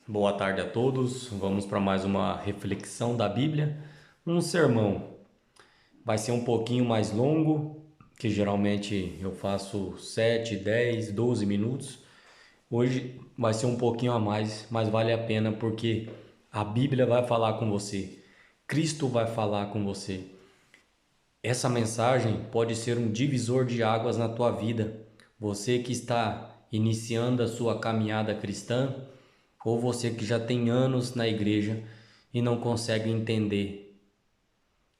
Boa tarde a todos. Vamos para mais uma reflexão da Bíblia. Um sermão. Vai ser um pouquinho mais longo, que geralmente eu faço 7, 10, 12 minutos. Hoje vai ser um pouquinho a mais, mas vale a pena porque a Bíblia vai falar com você. Cristo vai falar com você. Essa mensagem pode ser um divisor de águas na tua vida. Você que está iniciando a sua caminhada cristã, ou você que já tem anos na igreja e não consegue entender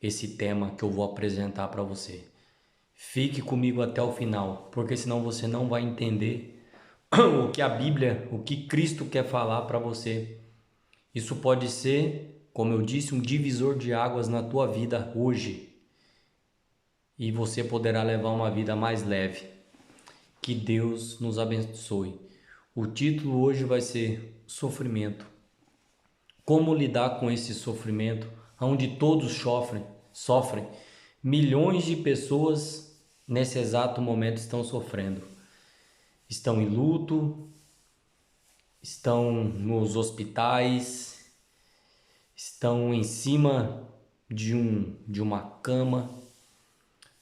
esse tema que eu vou apresentar para você. Fique comigo até o final, porque senão você não vai entender o que a Bíblia, o que Cristo quer falar para você. Isso pode ser, como eu disse, um divisor de águas na tua vida hoje, e você poderá levar uma vida mais leve. Que Deus nos abençoe. O título hoje vai ser Sofrimento. Como lidar com esse sofrimento, onde todos sofrem. Milhões de pessoas nesse exato momento estão sofrendo. Estão em luto, estão nos hospitais, estão em cima de uma cama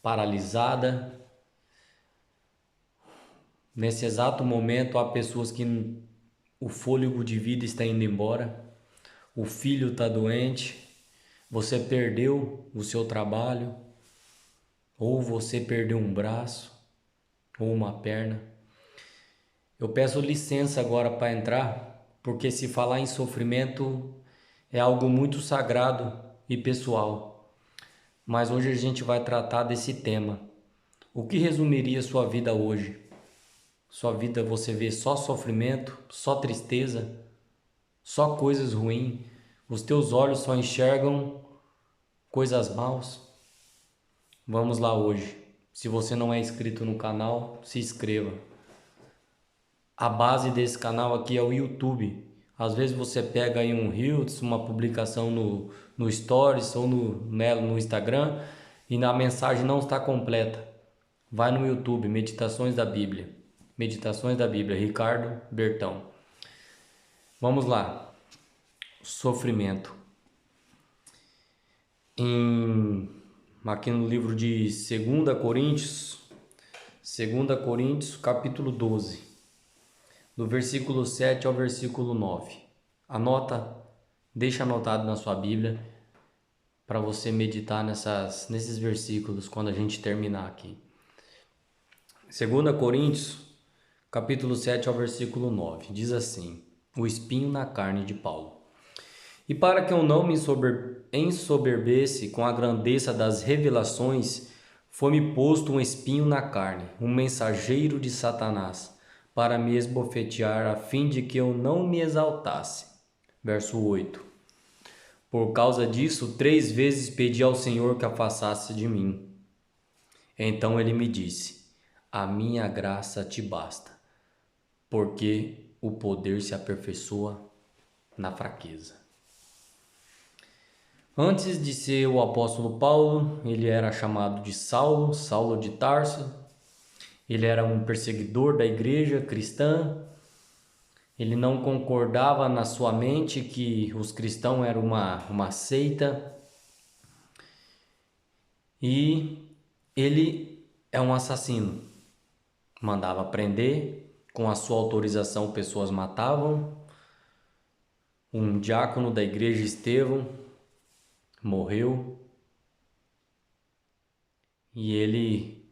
paralisada. Nesse exato momento há pessoas que o fôlego de vida está indo embora, o filho está doente, você perdeu o seu trabalho, ou você perdeu um braço ou uma perna. Eu peço licença agora para entrar, porque se falar em sofrimento é algo muito sagrado e pessoal. Mas hoje a gente vai tratar desse tema. O que resumiria sua vida hoje? Sua vida você vê só sofrimento, só tristeza, só coisas ruins. Os teus olhos só enxergam coisas maus. Vamos lá hoje. Se você não é inscrito no canal, se inscreva. A base desse canal aqui é o YouTube. Às vezes você pega aí um Reels, uma publicação no Stories ou no Instagram e na mensagem não está completa. Vai no YouTube, Meditações da Bíblia. Meditações da Bíblia, Ricardo Bertão. Vamos lá. Sofrimento. Aqui no livro de 2 Coríntios, capítulo 12. Do versículo 7 ao versículo 9. Anota, deixa anotado na sua Bíblia para você meditar nesses versículos quando a gente terminar aqui. 2 Coríntios, capítulo 7 ao versículo 9, diz assim: O espinho na carne de Paulo. E para que eu não me ensoberbesse com a grandeza das revelações, foi-me posto um espinho na carne, um mensageiro de Satanás, para me esbofetear, a fim de que eu não me exaltasse. Verso 8. Por causa disso, 3 vezes pedi ao Senhor que afastasse de mim. Então ele me disse: A minha graça te basta, porque o poder se aperfeiçoa na fraqueza. Antes de ser o apóstolo Paulo, ele era chamado de Saulo, Saulo de Tarso. Ele era um perseguidor da igreja cristã. Ele não concordava na sua mente que os cristãos eram uma seita. E ele é um assassino. Mandava prender, com a sua autorização pessoas matavam. Um diácono da igreja, Estevão, morreu. E ele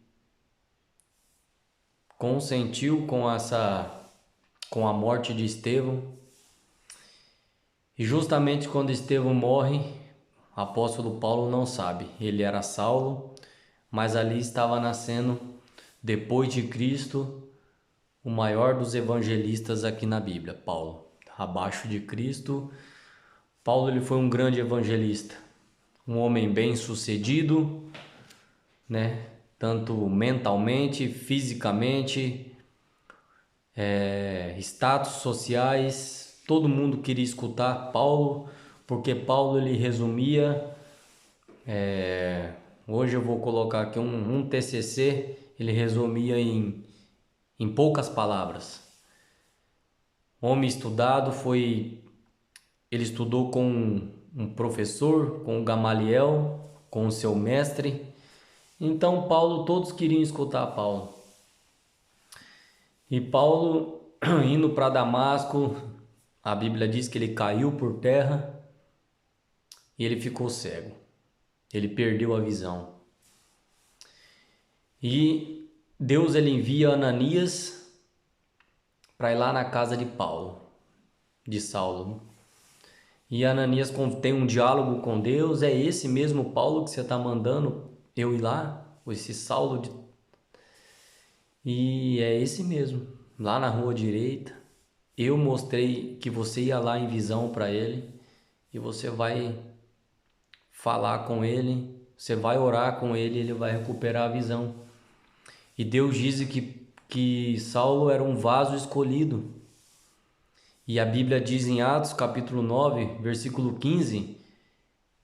consentiu com a morte de Estevão. E justamente quando Estevão morre, o apóstolo Paulo não sabe. Ele era Saulo, mas ali estava nascendo, depois de Cristo, o maior dos evangelistas aqui na Bíblia, Paulo. Abaixo de Cristo, Paulo ele foi um grande evangelista, um homem bem-sucedido, né? Tanto mentalmente, fisicamente, status sociais, todo mundo queria escutar Paulo, porque Paulo ele resumia, hoje eu vou colocar aqui um TCC, ele resumia em poucas palavras. Homem estudado, foi ele estudou com um professor, com o Gamaliel, com o seu mestre. Então Paulo, todos queriam escutar Paulo. E Paulo, indo para Damasco, a Bíblia diz que ele caiu por terra e ele ficou cego. Ele perdeu a visão. E Deus ele envia Ananias para ir lá na casa de Paulo, de Saulo. E Ananias tem um diálogo com Deus. É esse mesmo Paulo que você está mandando eu ir lá? Esse Saulo? E é esse mesmo, lá na rua direita. Eu mostrei que você ia lá em visão para ele. E você vai falar com ele. Você vai orar com ele, ele vai recuperar a visão. E Deus diz que Saulo era um vaso escolhido. E a Bíblia diz em Atos capítulo 9, versículo 15,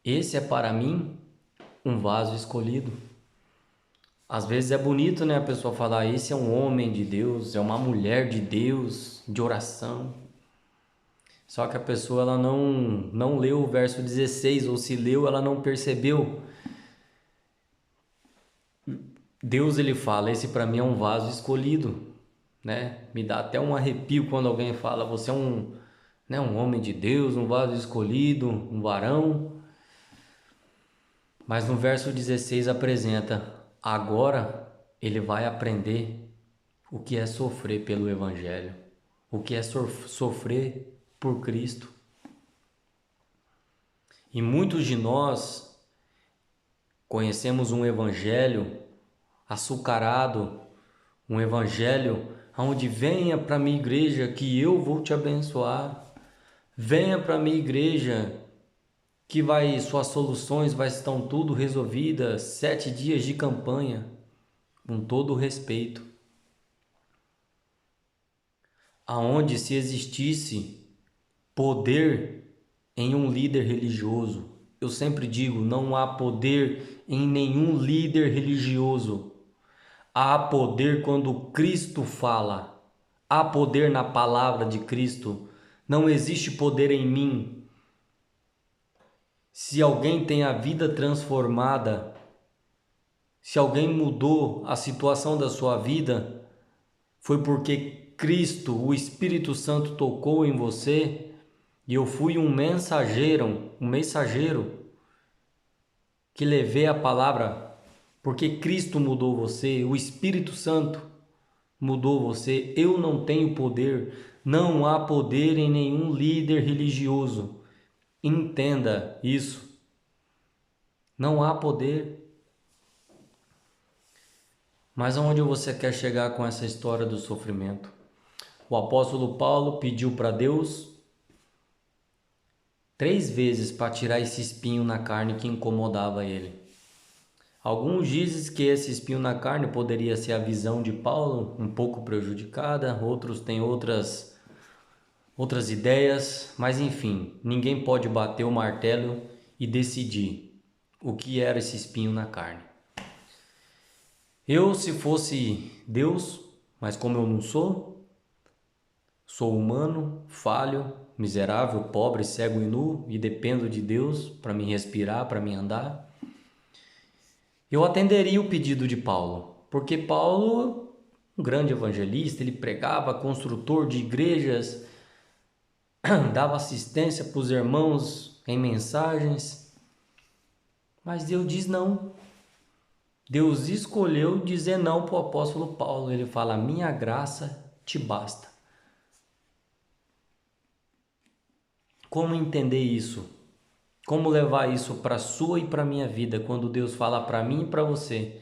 esse é para mim um vaso escolhido. Às vezes é bonito, né, a pessoa falar, esse é um homem de Deus, é uma mulher de Deus, de oração. Só que a pessoa ela não leu o verso 16, ou se leu, ela não percebeu. Deus ele fala, esse para mim é um vaso escolhido, né? Me dá até um arrepio quando alguém fala, você é um homem de Deus, um vaso escolhido, um varão. Mas no verso 16 apresenta, agora ele vai aprender o que é sofrer pelo Evangelho, o que é sofrer por Cristo. E muitos de nós conhecemos um Evangelho açucarado, um Evangelho onde venha para a minha igreja que eu vou te abençoar, venha para a minha igreja que suas soluções estão tudo resolvidas, 7 dias de campanha, com todo o respeito. Aonde se existisse poder em um líder religioso, eu sempre digo, não há poder em nenhum líder religioso. Há poder quando Cristo fala, há poder na palavra de Cristo, não existe poder em mim. Se alguém tem a vida transformada, se alguém mudou a situação da sua vida, foi porque Cristo, o Espírito Santo tocou em você e eu fui um mensageiro que levei a palavra, porque Cristo mudou você, o Espírito Santo mudou você. Eu não tenho poder, não há poder em nenhum líder religioso. Entenda isso. Não há poder. Mas aonde você quer chegar com essa história do sofrimento? O apóstolo Paulo pediu para Deus 3 vezes para tirar esse espinho na carne que incomodava ele. Alguns dizem que esse espinho na carne poderia ser a visão de Paulo, um pouco prejudicada, outros têm outras ideias, mas enfim, ninguém pode bater o martelo e decidir o que era esse espinho na carne. Eu, se fosse Deus, mas como eu não sou humano, falho, miserável, pobre, cego e nu, e dependo de Deus para me respirar, para me andar, eu atenderia o pedido de Paulo, porque Paulo, um grande evangelista, ele pregava, construtor de igrejas, dava assistência para os irmãos em mensagens, mas Deus diz não. Deus escolheu dizer não para o apóstolo Paulo. Ele fala, minha graça te basta. Como entender isso? Como levar isso para a sua e para a minha vida, quando Deus fala para mim e para você,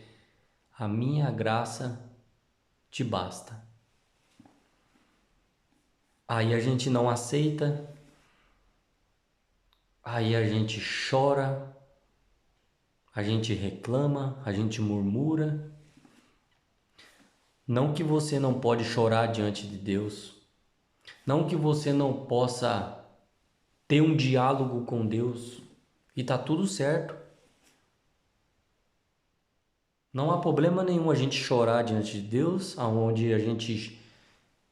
a minha graça te basta. Aí a gente não aceita, aí a gente chora, a gente reclama, a gente murmura. Não que você não pode chorar diante de Deus, não que você não possa ter um diálogo com Deus e tá tudo certo. Não há problema nenhum a gente chorar diante de Deus, aonde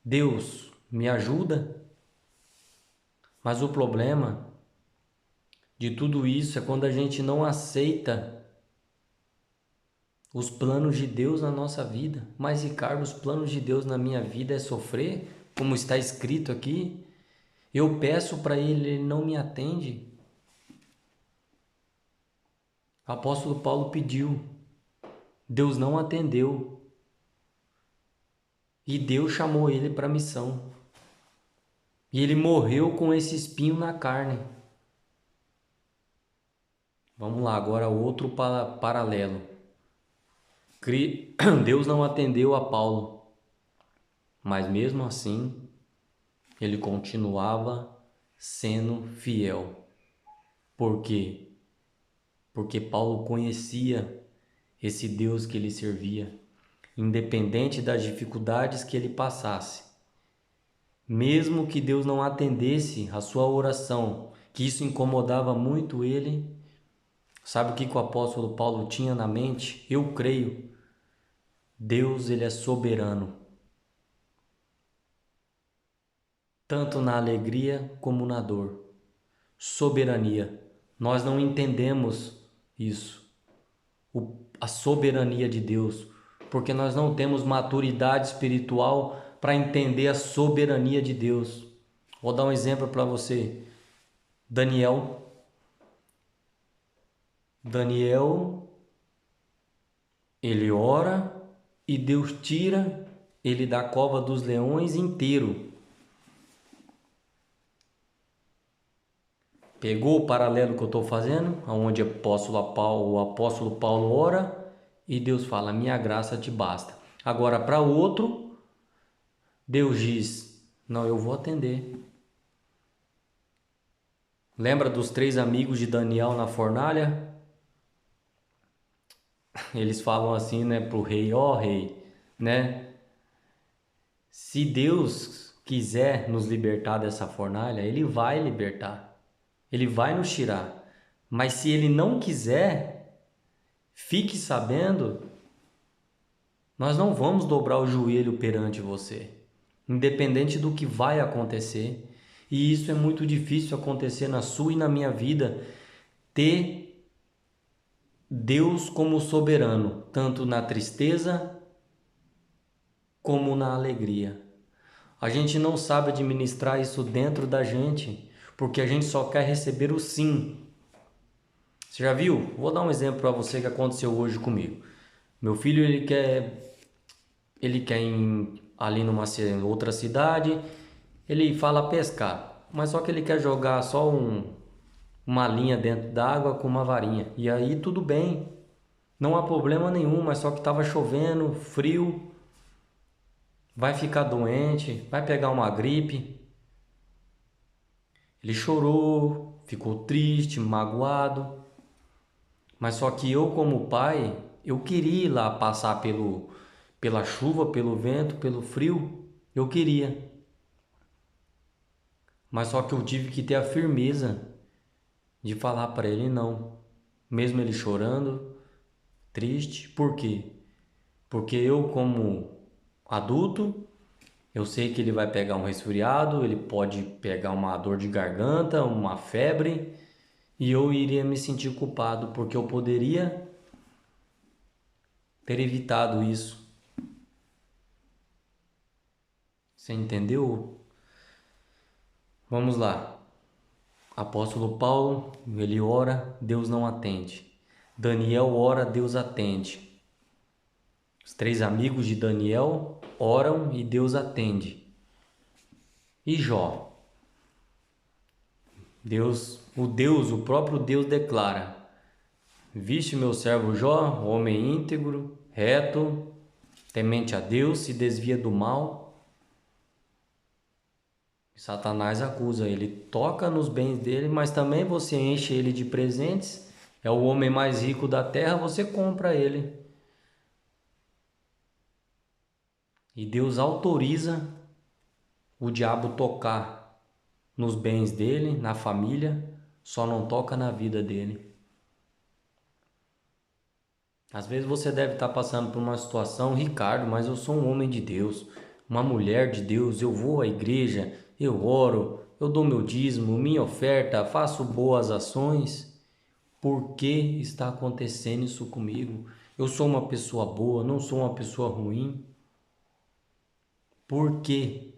Deus me ajuda. Mas o problema de tudo isso é quando a gente não aceita os planos de Deus na nossa vida. Mas, Ricardo, os planos de Deus na minha vida é sofrer, como está escrito aqui. Eu peço para Ele, Ele não me atende. O apóstolo Paulo pediu, Deus não atendeu. E Deus chamou ele para a missão. E ele morreu com esse espinho na carne. Vamos lá, agora outro paralelo. Deus não atendeu a Paulo, mas mesmo assim, ele continuava sendo fiel. Por quê? Porque Paulo conhecia esse Deus que ele servia, independente das dificuldades que ele passasse. Mesmo que Deus não atendesse a sua oração, que isso incomodava muito ele, sabe o que o apóstolo Paulo tinha na mente? Eu creio, Deus ele é soberano, tanto na alegria como na dor. Soberania, nós não entendemos isso, a soberania de Deus, porque nós não temos maturidade espiritual para entender a soberania de Deus. Vou dar um exemplo para você. Daniel, ele ora e Deus tira ele da cova dos leões inteiro. Pegou o paralelo que eu estou fazendo, onde o apóstolo Paulo ora e Deus fala, minha graça te basta. Agora para o outro, Deus diz, não, eu vou atender. Lembra dos 3 amigos de Daniel na fornalha? Eles falam assim, né, pro rei, ó rei, né? Se Deus quiser nos libertar dessa fornalha, Ele vai libertar. Ele vai nos tirar. Mas se Ele não quiser, fique sabendo, nós não vamos dobrar o joelho perante você, independente do que vai acontecer. E isso é muito difícil acontecer na sua e na minha vida, ter Deus como soberano, tanto na tristeza como na alegria. A gente não sabe administrar isso dentro da gente, porque a gente só quer receber o sim. Você já viu? Vou dar um exemplo para você que aconteceu hoje comigo. Meu filho, ele quer ir ali numa outra cidade, ele fala pescar, mas só que ele quer jogar só uma linha dentro d'água com uma varinha. E aí tudo bem, não há problema nenhum, mas só que estava chovendo, frio, vai ficar doente, vai pegar uma gripe. Ele chorou, ficou triste, magoado. Mas só que eu, como pai, eu queria ir lá passar pela chuva, pelo vento, pelo frio. Eu queria. Mas só que eu tive que ter a firmeza de falar para ele não. Mesmo ele chorando, triste. Por quê? Porque eu, como adulto, eu sei que ele vai pegar um resfriado, ele pode pegar uma dor de garganta, uma febre, e eu iria me sentir culpado porque eu poderia ter evitado isso. Você entendeu? Vamos lá. Apóstolo Paulo, ele ora, Deus não atende. Daniel ora, Deus atende. Os 3 amigos de Daniel oram e Deus atende. E Jó? O próprio Deus declara: viste meu servo Jó, homem íntegro, reto, temente a Deus, se desvia do mal. Satanás acusa ele, toca nos bens dele, mas também você enche ele de presentes. É o homem mais rico da terra, você compra ele. E Deus autoriza o diabo tocar nos bens dele, na família, só não toca na vida dele. Às vezes você deve estar passando por uma situação, Ricardo, mas eu sou um homem de Deus, uma mulher de Deus, eu vou à igreja, eu oro, eu dou meu dízimo, minha oferta, faço boas ações. Por que está acontecendo isso comigo? Eu sou uma pessoa boa, não sou uma pessoa ruim. Por quê?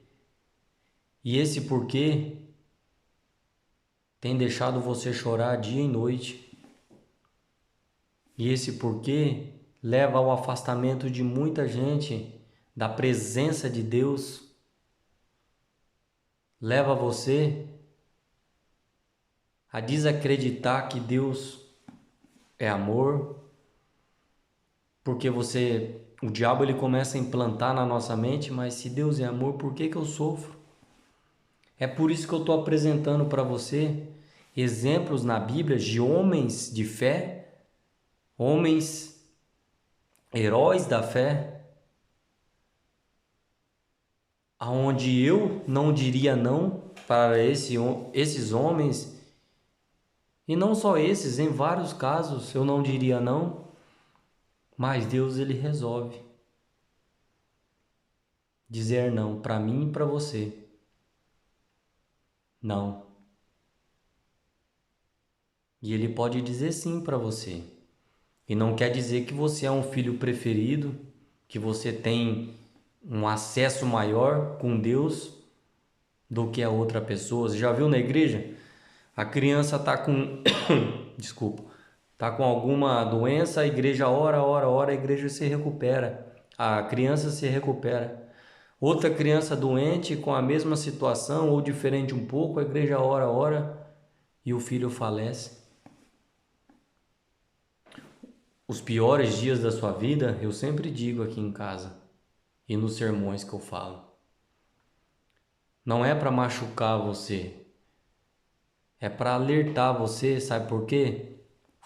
E esse porquê tem deixado você chorar dia e noite. E esse porquê leva ao afastamento de muita gente da presença de Deus. Leva você a desacreditar que Deus é amor, porque o diabo ele começa a implantar na nossa mente, mas se Deus é amor, por que eu sofro? É por isso que eu estou apresentando para você exemplos na Bíblia de homens de fé, homens heróis da fé, aonde eu não diria não para esses homens, e não só esses, em vários casos eu não diria não, mas Deus ele resolve dizer não para mim e para você. Não. E ele pode dizer sim para você. E não quer dizer que você é um filho preferido, que você tem um acesso maior com Deus do que a outra pessoa. Você já viu na igreja? A criança tá com desculpa, tá com alguma doença, a igreja ora, a igreja se recupera. A criança se recupera. Outra criança doente com a mesma situação ou diferente um pouco, a igreja ora e o filho falece. Os piores dias da sua vida, eu sempre digo aqui em casa e nos sermões que eu falo. Não é para machucar você, é para alertar você, sabe por quê?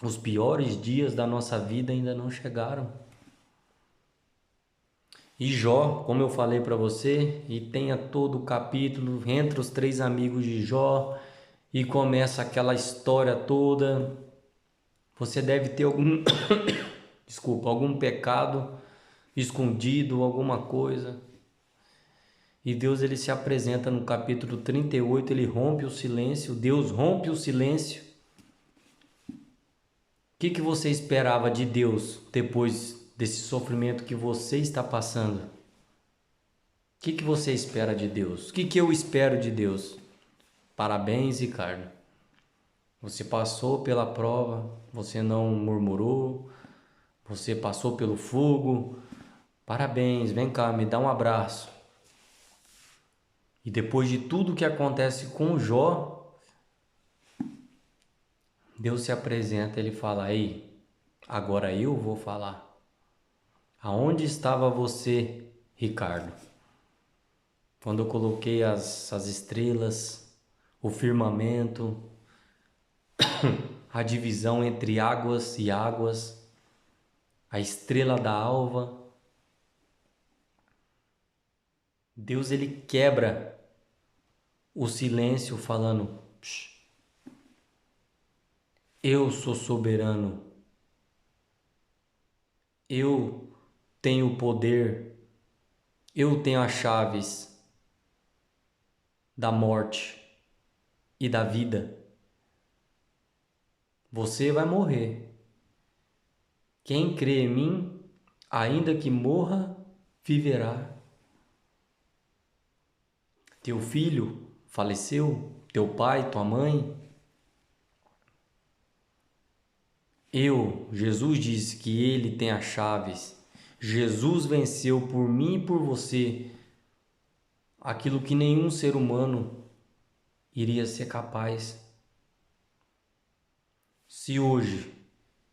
Os piores dias da nossa vida ainda não chegaram. E Jó, como eu falei para você, e tenha todo o capítulo entre os 3 amigos de Jó e começa aquela história toda. Você deve ter algum, desculpa, algum pecado escondido, alguma coisa. E Deus ele se apresenta no capítulo 38, ele rompe o silêncio, Deus rompe o silêncio. O que você esperava de Deus depois desse sofrimento que você está passando? O que você espera de Deus? O que eu espero de Deus? Parabéns, Ricardo. Você passou pela prova, você não murmurou, você passou pelo fogo. Parabéns, vem cá, me dá um abraço. E depois de tudo que acontece com Jó, Deus se apresenta, ele fala: "Ei, agora eu vou falar. Aonde estava você, Ricardo? Quando eu coloquei as estrelas, o firmamento, a divisão entre águas e águas, a estrela da alva." Deus ele quebra o silêncio falando: "Psh, eu sou soberano. Eu tenho o poder. Eu tenho as chaves da morte e da vida. Você vai morrer. Quem crê em mim, ainda que morra, viverá." Teu filho faleceu, teu pai, tua mãe. Jesus disse que ele tem as chaves. Jesus venceu por mim e por você aquilo que nenhum ser humano iria ser capaz. Se hoje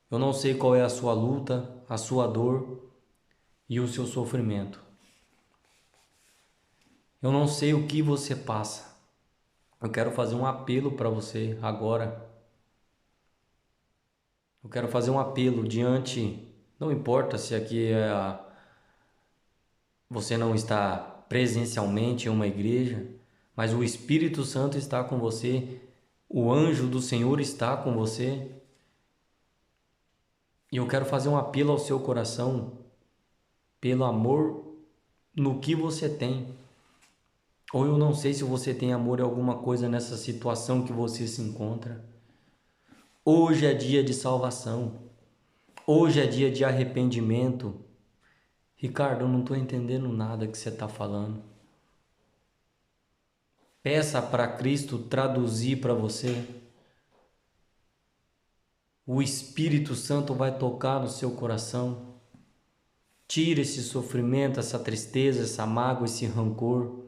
eu não sei qual é a sua luta, a sua dor e o seu sofrimento, eu não sei o que você passa, eu quero fazer um apelo para você agora. Eu quero fazer um apelo diante, não importa se aqui você não está presencialmente em uma igreja, mas o Espírito Santo está com você, o anjo do Senhor está com você. E eu quero fazer um apelo ao seu coração, pelo amor no que você tem. Ou eu não sei se você tem amor em alguma coisa nessa situação que você se encontra. Hoje é dia de salvação. Hoje é dia de arrependimento. Ricardo, eu não estou entendendo nada que você está falando. Peça para Cristo traduzir para você. O Espírito Santo vai tocar no seu coração. Tire esse sofrimento, essa tristeza, essa mágoa, esse rancor.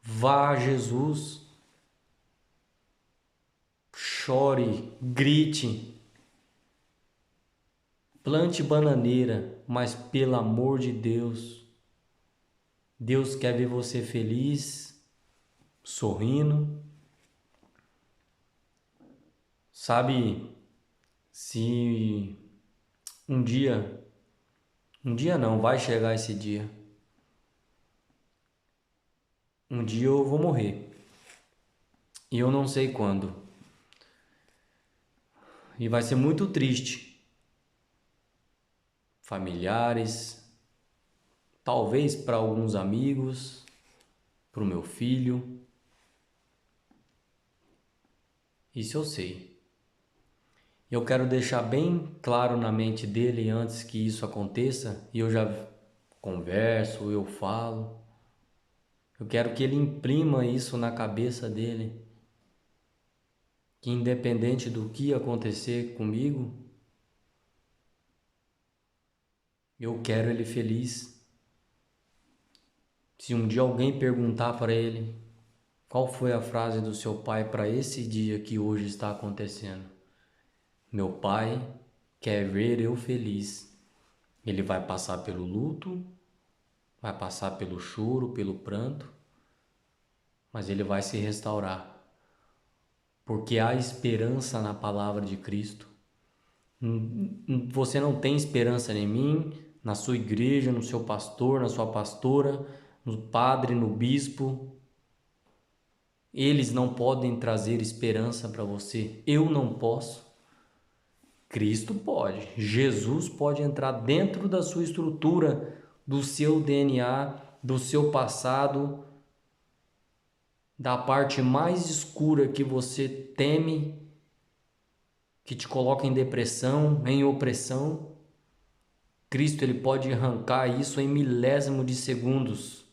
Vá a Jesus. Chore, grite. Plante bananeira, mas pelo amor de Deus, Deus quer ver você feliz, sorrindo. Sabe, se um dia não, vai chegar esse dia. Um dia eu vou morrer. E eu não sei quando. E vai ser muito triste. Familiares, talvez para alguns amigos, para o meu filho. Isso eu sei. Eu quero deixar bem claro na mente dele antes que isso aconteça, e eu já converso, eu falo. Eu quero que ele imprima isso na cabeça dele, que independente do que acontecer comigo, eu quero ele feliz. Se um dia alguém perguntar para ele qual foi a frase do seu pai para esse dia que hoje está acontecendo, meu pai quer ver eu feliz. Ele vai passar pelo luto, vai passar pelo choro, pelo pranto, mas ele vai se restaurar. Porque há esperança na palavra de Cristo. Você não tem esperança em mim, na sua igreja, no seu pastor, na sua pastora, no padre, no bispo. Eles não podem trazer esperança para você. Eu não posso. Cristo pode. Jesus pode entrar dentro da sua estrutura, do seu DNA, do seu passado, da parte mais escura que você teme, que te coloca em depressão, em opressão. Cristo, ele pode arrancar isso em milésimo de segundos.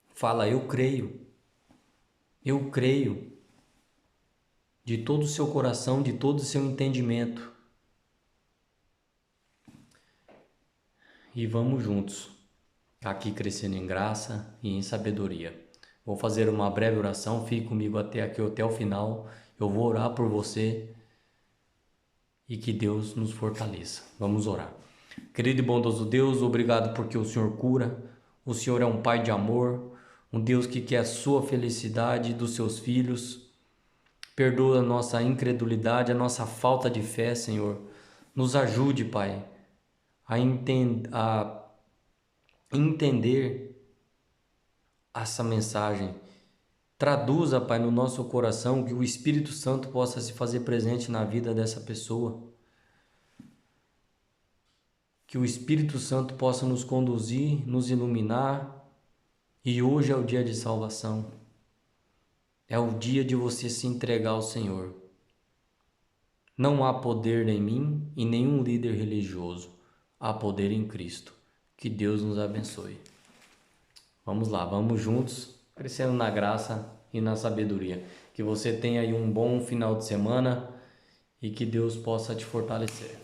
Fala, eu creio. Eu creio. De todo o seu coração, de todo o seu entendimento. E vamos juntos, aqui crescendo em graça e em sabedoria. Vou fazer uma breve oração, fique comigo até o final. Eu vou orar por você e que Deus nos fortaleça. Vamos orar. Querido e bondoso Deus, obrigado porque o Senhor cura. O Senhor é um Pai de amor, um Deus que quer a sua felicidade dos seus filhos. Perdoa a nossa incredulidade, a nossa falta de fé, Senhor. Nos ajude, Pai, a entender essa mensagem. Traduza, Pai, no nosso coração, que o Espírito Santo possa se fazer presente na vida dessa pessoa. Que o Espírito Santo possa nos conduzir, nos iluminar. E hoje é o dia de salvação. É o dia de você se entregar ao Senhor. Não há poder em mim e nenhum líder religioso. Há poder em Cristo. Que Deus nos abençoe. Vamos lá, vamos juntos, crescendo na graça e na sabedoria. Que você tenha aí um bom final de semana e que Deus possa te fortalecer.